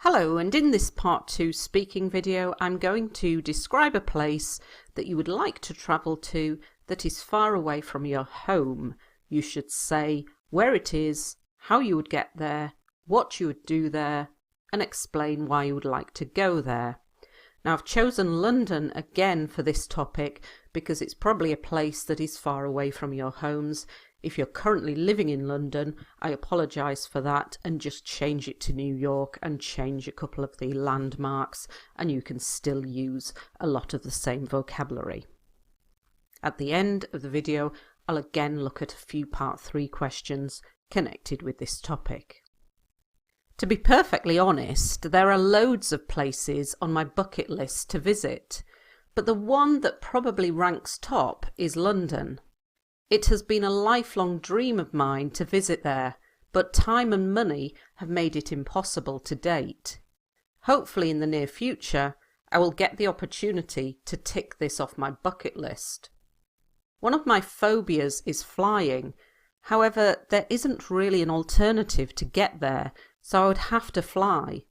Hello, and in this part 2 speaking video I'm going to describe a place that you would like to travel to that is far away from your home. You should say where it is, how you would get there, what you would do there, and explain why you would like to go there. Now I've chosen London again for this topic because it's probably a place that is far away from your homes. If you're currently living in London, I apologise for that, and just change it to New York and change a couple of the landmarks and you can still use a lot of the same vocabulary. At the end of the video, I'll again look at a few part 3 questions connected with this topic. To be perfectly honest, there are loads of places on my bucket list to visit, but the one that probably ranks top is London. It has been a lifelong dream of mine to visit there, but time and money have made it impossible to date. Hopefully in the near future, I will get the opportunity to tick this off my bucket list. One of my phobias is flying. However, there isn't really an alternative to get there, so I would have to fly.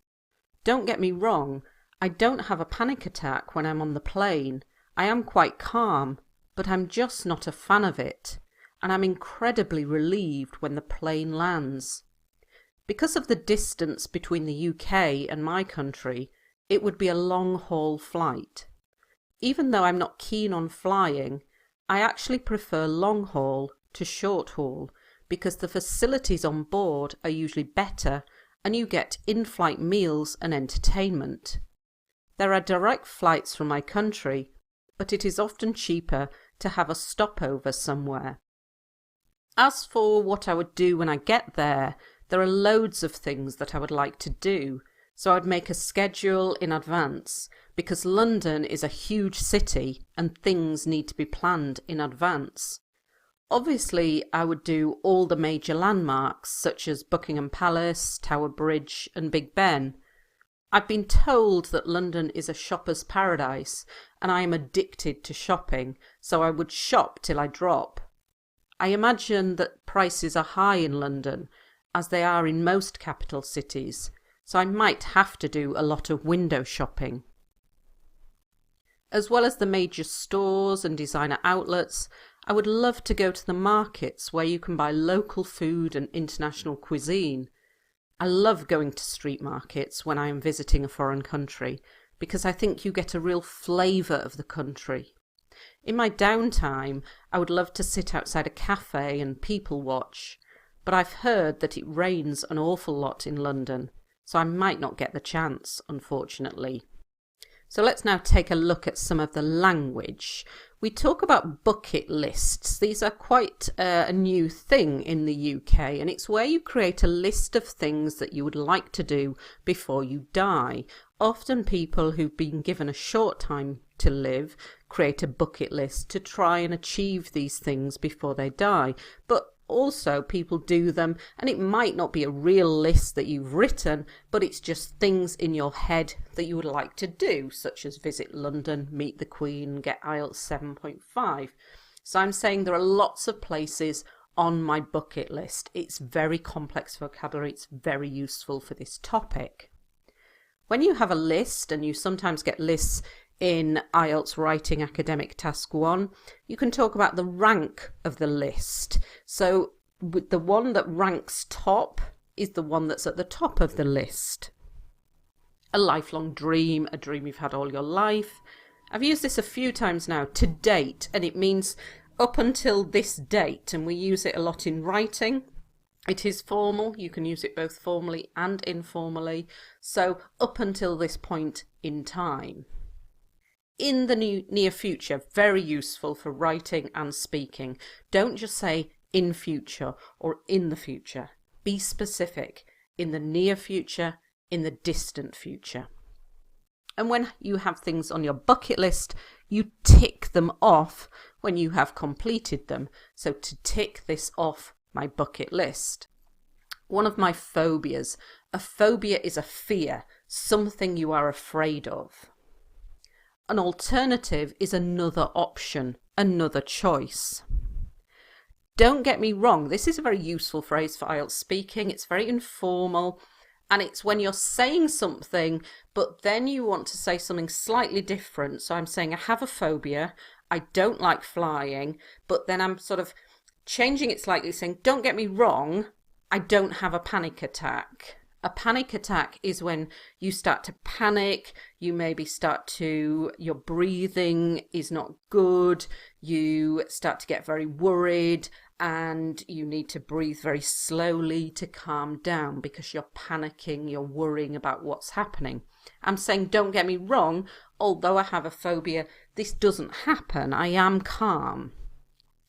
Don't get me wrong, I don't have a panic attack when I'm on the plane. I am quite calm, but I'm just not a fan of it, and I'm incredibly relieved when the plane lands. Because of the distance between the UK and my country, it would be a long-haul flight. Even though I'm not keen on flying, I actually prefer long-haul to short-haul because the facilities on board are usually better and you get in-flight meals and entertainment. There are direct flights from my country, but it is often cheaper to have a stopover somewhere. As for what I would do when I get there, there are loads of things that I would like to do, so I'd make a schedule in advance, because London is a huge city and things need to be planned in advance. Obviously, I would do all the major landmarks such as Buckingham Palace, Tower Bridge and Big Ben. I've been told that London is a shopper's paradise and I am addicted to shopping, so I would shop till I drop. I imagine that prices are high in London, as they are in most capital cities, so I might have to do a lot of window shopping. As well as the major stores and designer outlets, I would love to go to the markets where you can buy local food and international cuisine. I love going to street markets when I am visiting a foreign country because I think you get a real flavour of the country. In my downtime, I would love to sit outside a cafe and people watch, but I've heard that it rains an awful lot in London, so I might not get the chance, unfortunately. So let's now take a look at some of the language. We talk about bucket lists. These are quite a new thing in the UK, and it's where you create a list of things that you would like to do before you die. Often people who've been given a short time to live create a bucket list to try and achieve these things before they die. But also people do them and it might not be a real list that you've written, but it's just things in your head that you would like to do, such as visit London, meet the Queen, get IELTS 7.5. So I'm saying there are lots of places on my bucket list. It's very complex vocabulary. It's very useful for this topic. When you have a list, and you sometimes get lists in IELTS Writing Academic Task 1, you can talk about the rank of the list. So the one that ranks top is the one that's at the top of the list. A lifelong dream, a dream you've had all your life. I've used this a few times now, to date, and it means up until this date, and we use it a lot in writing. It is formal, you can use it both formally and informally, so up until this point in time. In the near future, very useful for writing and speaking. Don't just say in future or in the future. Be specific. In the near future, in the distant future. And when you have things on your bucket list, you tick them off when you have completed them. So to tick this off my bucket list. One of my phobias. A phobia is a fear, something you are afraid of. An alternative is another option, another choice. Don't get me wrong, this is a very useful phrase for IELTS speaking. It's very informal And it's when you're saying something, but then you want to say something slightly different. So I'm saying I have a phobia, I don't like flying, but then I'm sort of changing it slightly, saying, don't get me wrong, I don't have a panic attack. A panic attack is when you start to panic, you maybe your breathing is not good, you start to get very worried, and you need to breathe very slowly to calm down because you're panicking, you're worrying about what's happening. I'm saying, don't get me wrong, although I have a phobia, this doesn't happen. I am calm.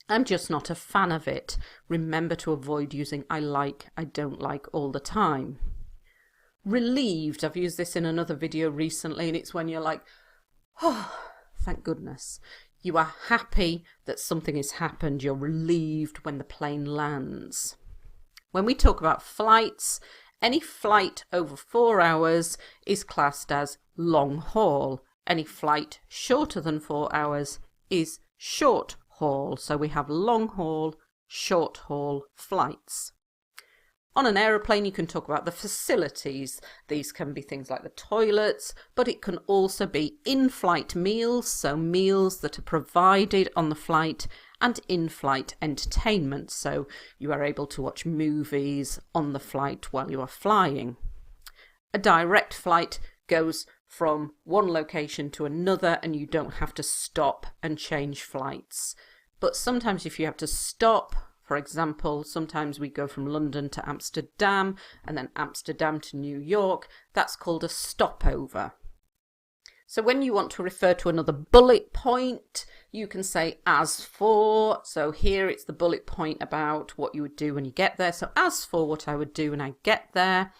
I'm just not a fan of it. Remember to avoid using I like, I don't like all the time. Relieved, I've used this in another video recently, and it's when you're like, oh, thank goodness. You are happy that something has happened. You're relieved when the plane lands. When we talk about flights, any flight over 4 hours is classed as long haul. Any flight shorter than 4 hours is short haul. So we have long haul, short haul flights. On an aeroplane, you can talk about the facilities. These can be things like the toilets, but it can also be in-flight meals, so meals that are provided on the flight, and in-flight entertainment, so you are able to watch movies on the flight while you are flying. A direct flight goes from one location to another, and you don't have to stop and change flights. But sometimes if you have to stop, for example, sometimes we go from London to Amsterdam and then Amsterdam to New York. That's called a stopover. So when you want to refer to another bullet point, you can say as for. So here it's the bullet point about what you would do when you get there. So as for what I would do when I get there.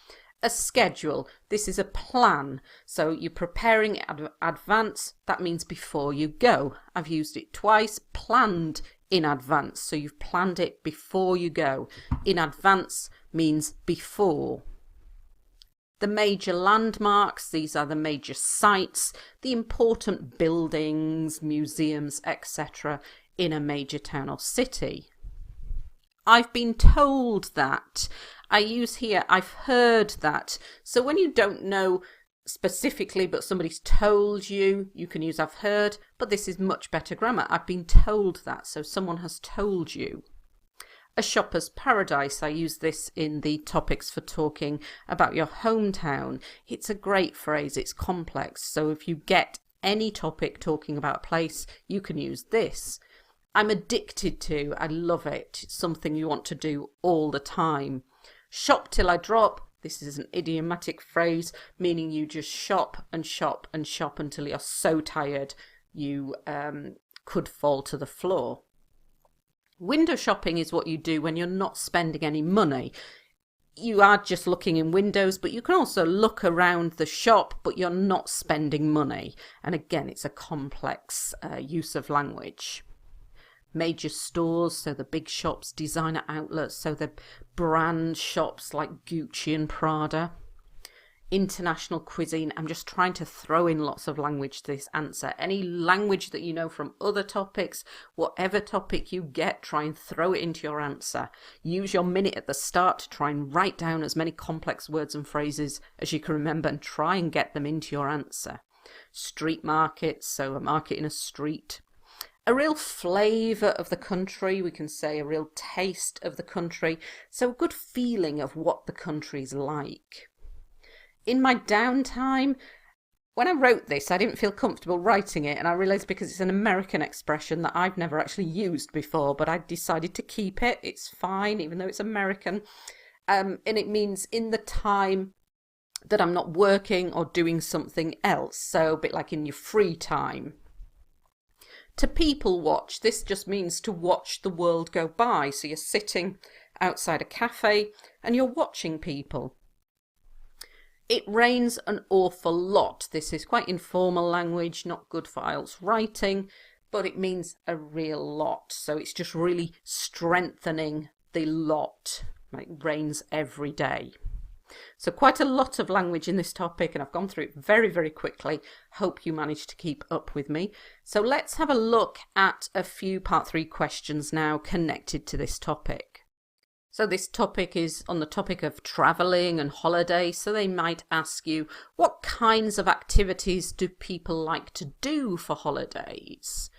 A schedule. This is a plan. So you're preparing advance. That means before you go. I've used it twice. Planned in advance. So you've planned it before you go. In advance means before. The major landmarks. These are the major sites, the important buildings, museums, etc. in a major town or city. I've been told that. I use here, I've heard that. So when you don't know specifically, but somebody's told you, you can use I've heard, but this is much better grammar. I've been told that, so someone has told you. A shopper's paradise. I use this in the topics for talking about your hometown. It's a great phrase, it's complex. So if you get any topic talking about a place, you can use this. I'm addicted to, I love it. It's something you want to do all the time. Shop till I drop. This is an idiomatic phrase, meaning you just shop and shop and shop until you're so tired you could fall to the floor. Window shopping is what you do when you're not spending any money. You are just looking in windows, but you can also look around the shop, but you're not spending money. And again, it's a complex use of language. Major stores, so the big shops, designer outlets, so the brand shops like Gucci and Prada. International cuisine. I'm just trying to throw in lots of language to this answer. Any language that you know from other topics, whatever topic you get, try and throw it into your answer. Use your minute at the start to try and write down as many complex words and phrases as you can remember and try and get them into your answer. Street markets, so a market in a street. A real flavour of the country, we can say a real taste of the country, so a good feeling of what the country's like. In my downtime, when I wrote this, I didn't feel comfortable writing it, and I realised because it's an American expression that I've never actually used before, but I decided to keep it. It's fine, even though it's American, and it means in the time that I'm not working or doing something else, so a bit like in your free time. To people watch, this just means to watch the world go by. So you're sitting outside a cafe and you're watching people. It rains an awful lot. This is quite informal language, not good for IELTS writing, but it means a real lot. So it's just really strengthening the lot. It rains every day. So quite a lot of language in this topic, and I've gone through it very, very quickly. Hope you managed to keep up with me. So let's have a look at a few part 3 questions now connected to this topic. So this topic is on the topic of travelling and holiday, so they might ask you, what kinds of activities do people like to do for holidays?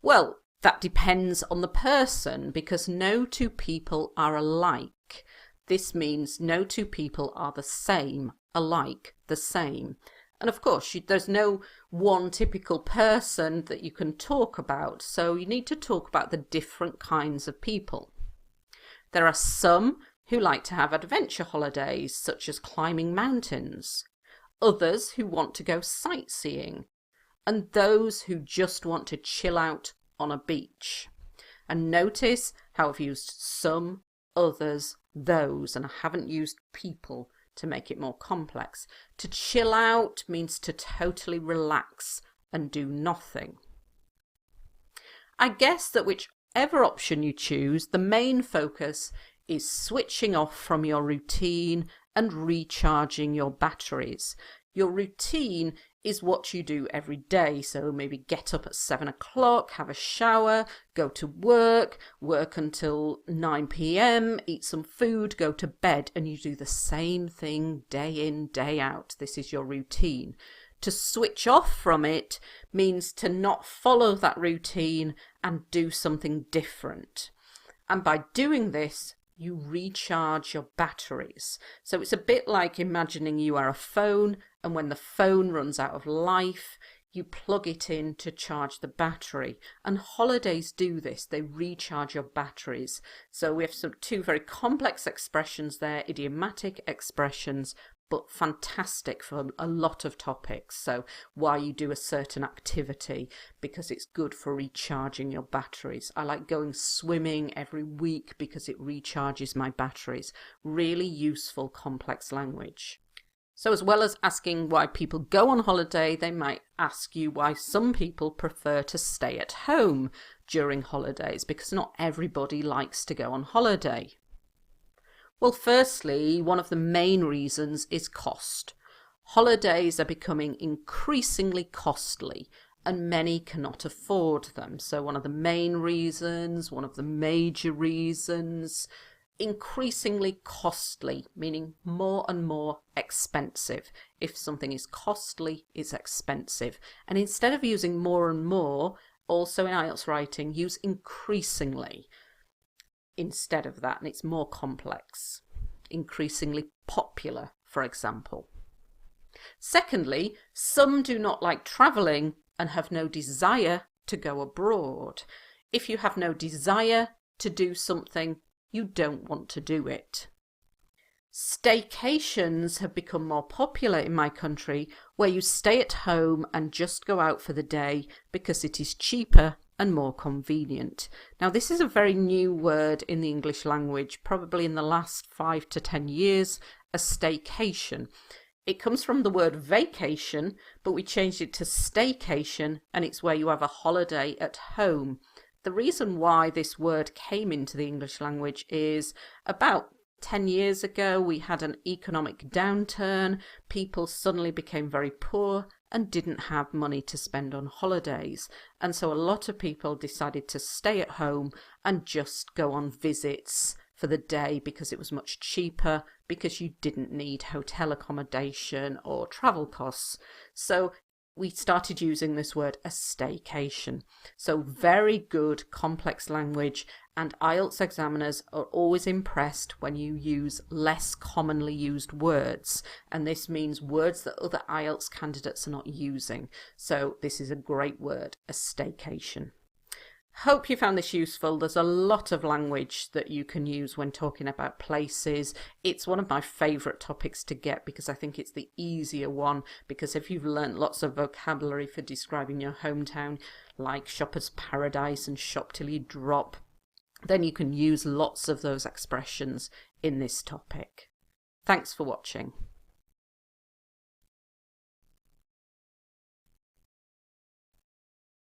Well, that depends on the person, because no two people are alike. This means no two people are the same, alike, the same. And of course, there's no one typical person that you can talk about, so you need to talk about the different kinds of people. There are some who like to have adventure holidays, such as climbing mountains, others who want to go sightseeing, and those who just want to chill out on a beach. And notice how I've used some, others, those, and I haven't used people to make it more complex. To chill out means to totally relax and do nothing. I guess that whichever option you choose, the main focus is switching off from your routine and recharging your batteries. Your routine is what you do every day, so maybe get up at 7 o'clock, have a shower, go to work until 9 p.m, eat some food, go to bed, and you do the same thing day in, day out. This is your routine. To switch off from it means to not follow that routine and do something different. And by doing this, you recharge your batteries. So it's a bit like imagining you are a phone, and when the phone runs out of life, you plug it in to charge the battery. And holidays do this, they recharge your batteries. So we have two very complex expressions there, idiomatic expressions, but fantastic for a lot of topics. So why you do a certain activity, because it's good for recharging your batteries. I like going swimming every week because it recharges my batteries. Really useful complex language. So as well as asking why people go on holiday, they might ask you why some people prefer to stay at home during holidays, because not everybody likes to go on holiday. Well, firstly, one of the main reasons is cost. Holidays are becoming increasingly costly, and many cannot afford them. So one of the main reasons, one of the major reasons, increasingly costly, meaning more and more expensive. If something is costly, it's expensive. And instead of using more and more, also in IELTS writing, use increasingly instead of that, and it's more complex. Increasingly popular, for example. Secondly, some do not like travelling and have no desire to go abroad. If you have no desire to do something, you don't want to do it. Staycations have become more popular in my country, where you stay at home and just go out for the day because it is cheaper and more convenient. Now, this is a very new word in the English language, probably in the last 5 to 10 years, a staycation. It comes from the word vacation, but we changed it to staycation, and it's where you have a holiday at home. The reason why this word came into the English language is about 10 years ago we had an economic downturn, people suddenly became very poor and didn't have money to spend on holidays, and so a lot of people decided to stay at home and just go on visits for the day because it was much cheaper, because you didn't need hotel accommodation or travel costs. So we started using this word, a staycation. So very good complex language, and IELTS examiners are always impressed when you use less commonly used words, and this means words that other IELTS candidates are not using. So this is a great word, a staycation. Hope you found this useful. There's a lot of language that you can use when talking about places. It's one of my favourite topics to get because I think it's the easier one, because if you've learnt lots of vocabulary for describing your hometown, like shopper's paradise and shop till you drop, then you can use lots of those expressions in this topic. Thanks for watching.